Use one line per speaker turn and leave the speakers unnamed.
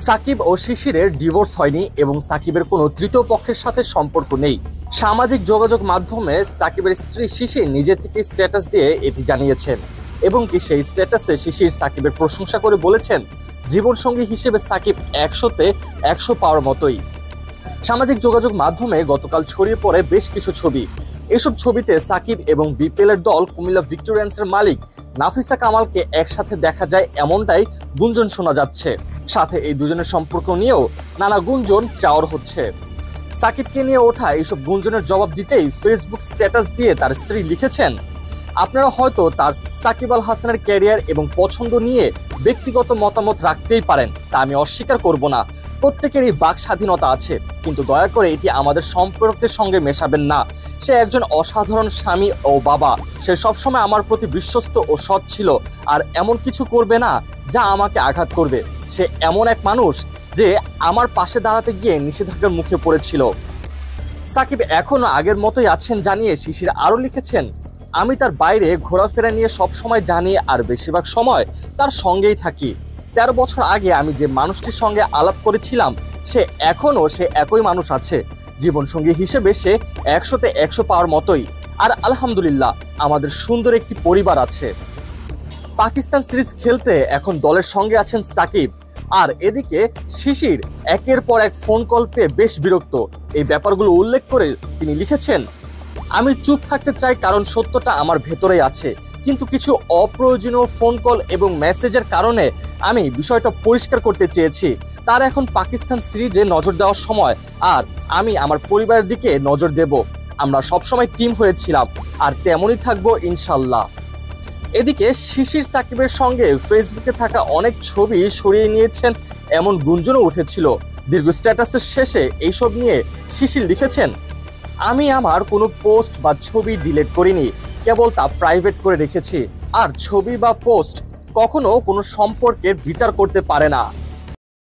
সাকিব ও শিশিরের ডিভোর্স হয়নি এবং সাকিবের কোনো তৃতীয় পক্ষের সাথে সম্পর্ক নেই। সামাজিক যোগাযোগ মাধ্যমে সাকিবের স্ত্রী শিশির নিজে থেকে স্ট্যাটাস দিয়ে এটি জানিয়েছেন এবং কি সেই স্ট্যাটাসে শিশির সাকিবের প্রশংসা করে বলেছেন, জীবনসঙ্গী হিসেবে সাকিব 100-তে 100 পাওয়ার মতোই। সামাজিক যোগাযোগ মাধ্যমে গতকাল ছড়িয়ে পড়ে বেশ কিছু ছবি। এসব ছবিতে সাকিব এবং বিপিএলের দল কুমিল্লা ভিক্টোরিয়ান্সের মালিক নাফিসা কামালকে একসাথে দেখা যায়, এমনটাই গুঞ্জন শোনা যাচ্ছে। সাথে এই দুজনের সম্পর্ক নিয়েও নানা গুঞ্জন চাওয়ার হচ্ছে। সাকিবকে নিয়ে ওঠা এইসব গুঞ্জনের জবাব দিতেই ফেসবুক স্ট্যাটাস দিয়ে তার স্ত্রী লিখেছেন, আপনারা হয়তো তার সাকিব আল হাসানের ক্যারিয়ার এবং পছন্দ নিয়ে ব্যক্তিগত মতামত রাখতেই পারেন, তা আমি অস্বীকার করব না। প্রত্যেকেরই বাক স্বাধীনতা আছে, কিন্তু দয়া করে এটি আমাদের সম্পর্কের সঙ্গে মেশাবেন না। সে একজন অসাধারণ স্বামী ও বাবা। সে সবসময় আমার প্রতি বিশ্বস্ত ও সৎ ছিল, আর এমন কিছু করবে না যা আমাকে আঘাত করবে। সে এমন এক মানুষ যে আমার পাশে দাঁড়াতে গিয়ে নিষেধাজ্ঞার মুখে পড়েছিল। সাকিব এখনো আগের মতোই আছেন জানিয়ে শিশির আরও লিখেছেন, আমি তার বাইরে ঘোরাফেরা নিয়ে সব সময় জানি আর বেশিরভাগ সময় তার সঙ্গেই থাকি। 13 বছর আগে আমি যে মানুষটির সঙ্গে আলাপ করেছিলাম সে একই মানুষ আছে। জীবনসঙ্গী হিসেবে সে 100-তে 100 পাওয়ার মতোই। আর আলহামদুলিল্লাহ আমাদের সুন্দর একটি পরিবার আছে। পাকিস্তান সিরিজ খেলতে এখন দলের সঙ্গে আছেন সাকিব, আর এদিকে শিশির একের পর এক ফোন কল পেয়ে বেশ বিরক্ত। এই ব্যাপারগুলো উল্লেখ করে তিনি লিখেছেন, আমি চুপ থাকতে চাই কারণ সত্যটা আমার ভেতরেই আছে, কিন্তু কিছু অপ্রয়োজনীয় ফোন কল এবং মেসেজের কারণে আমি বিষয়টা পরিষ্কার করতে চেয়েছি। তার এখন পাকিস্তান সিরিজে নজর দেওয়ার সময়, আর আমি আমার পরিবারের দিকে নজর দেব। আমরা সবসময় টিম হয়েছিলাম আর তেমনই থাকবো ইনশাল্লাহ। এদিকে শিশির সাকিবের সঙ্গে ফেসবুকে থাকা অনেক ছবি সরিয়ে নিয়েছেন এমন গুঞ্জনও উঠেছিল। দীর্ঘ স্ট্যাটাসের শেষে এইসব নিয়ে শিশির লিখেছেন, আমি আমার কোনো পোস্ট বা ছবি ডিলিট করিনি, কেবল তা প্রাইভেট করে রেখেছি। আর ছবি বা পোস্ট কখনো কোনো সম্পর্কের বিচার করতে পারে না।